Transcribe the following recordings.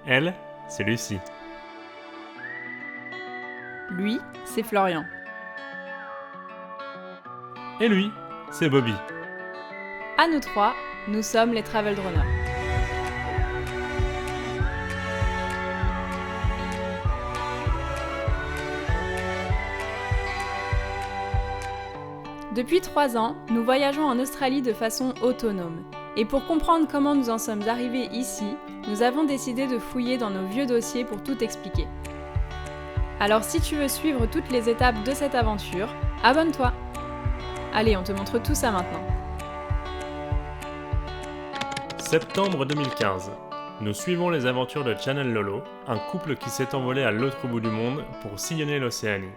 Elle, c'est Lucie. Lui, c'est Florian. Et lui, c'est Bobby. À nous trois, nous sommes les Travel Droners. Depuis 3 ans, nous voyageons en Australie de façon autonome. Et pour comprendre comment nous en sommes arrivés ici, nous avons décidé de fouiller dans nos vieux dossiers pour tout expliquer. Alors si tu veux suivre toutes les étapes de cette aventure, abonne-toi. Allez, on te montre tout ça maintenant. Septembre 2015. Nous suivons les aventures de Channel Lolo, un couple qui s'est envolé à l'autre bout du monde pour sillonner l'Océanie.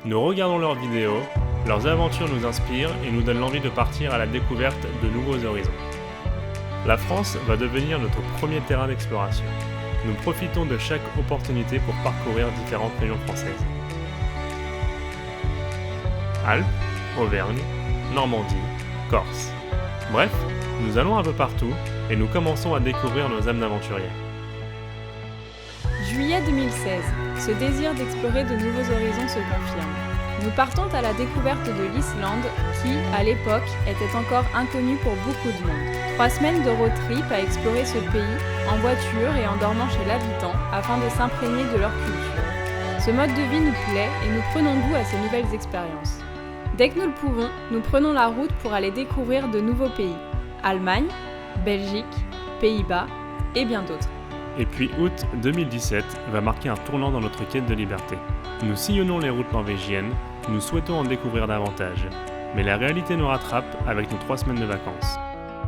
Nous regardons leurs vidéos, leurs aventures nous inspirent et nous donnent l'envie de partir à la découverte de nouveaux horizons. La France va devenir notre premier terrain d'exploration. Nous profitons de chaque opportunité pour parcourir différentes régions françaises. Alpes, Auvergne, Normandie, Corse. Bref, nous allons un peu partout et nous commençons à découvrir nos âmes d'aventuriers. Juillet 2016, ce désir d'explorer de nouveaux horizons se confirme. Nous partons à la découverte de l'Islande qui, à l'époque, était encore inconnue pour beaucoup de monde. 3 semaines de road trip à explorer ce pays, en voiture et en dormant chez l'habitant, afin de s'imprégner de leur culture. Ce mode de vie nous plaît et nous prenons goût à ces nouvelles expériences. Dès que nous le pouvons, nous prenons la route pour aller découvrir de nouveaux pays. Allemagne, Belgique, Pays-Bas et bien d'autres. Et puis août 2017 va marquer un tournant dans notre quête de liberté. Nous sillonnons les routes norvégiennes, nous souhaitons en découvrir davantage. Mais la réalité nous rattrape avec nos 3 semaines de vacances.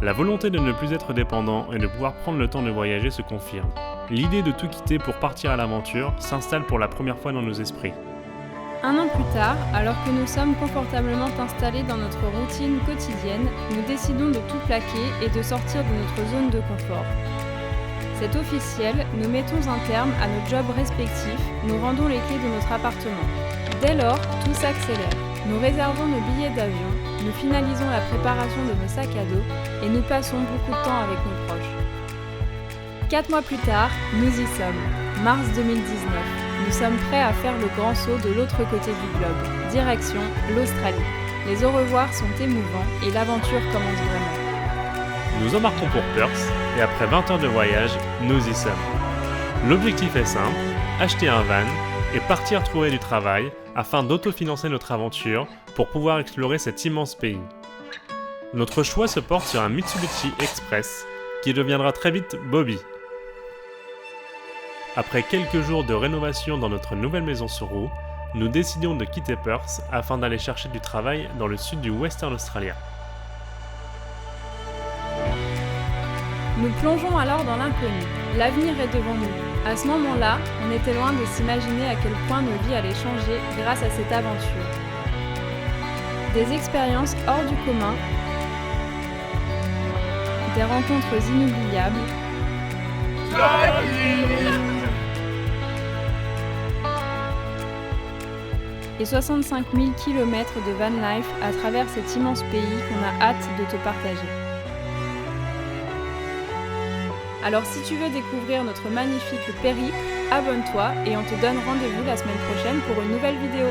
La volonté de ne plus être dépendant et de pouvoir prendre le temps de voyager se confirme. L'idée de tout quitter pour partir à l'aventure s'installe pour la première fois dans nos esprits. 1 an plus tard, alors que nous sommes confortablement installés dans notre routine quotidienne, nous décidons de tout plaquer et de sortir de notre zone de confort. C'est officiel, nous mettons un terme à nos jobs respectifs, nous rendons les clés de notre appartement. Dès lors, tout s'accélère. Nous réservons nos billets d'avion, nous finalisons la préparation de nos sacs à dos et nous passons beaucoup de temps avec nos proches. 4 mois plus tard, nous y sommes. Mars 2019. Nous sommes prêts à faire le grand saut de l'autre côté du globe. Direction l'Australie. Les au revoir sont émouvants et l'aventure commence vraiment. Nous embarquons pour Perth et après 20 heures de voyage, nous y sommes. L'objectif est simple, acheter un van et partir trouver du travail afin d'autofinancer notre aventure pour pouvoir explorer cet immense pays. Notre choix se porte sur un Mitsubishi Express qui deviendra très vite Bobby. Après quelques jours de rénovation dans notre nouvelle maison sur roue, nous décidions de quitter Perth afin d'aller chercher du travail dans le sud du Western Australia. Nous plongeons alors dans l'inconnu. L'avenir est devant nous. À ce moment-là, on était loin de s'imaginer à quel point nos vies allaient changer grâce à cette aventure. Des expériences hors du commun, des rencontres inoubliables, et 65 000 km de van life à travers cet immense pays qu'on a hâte de te partager. Alors si tu veux découvrir notre magnifique périple, abonne-toi et on te donne rendez-vous la semaine prochaine pour une nouvelle vidéo.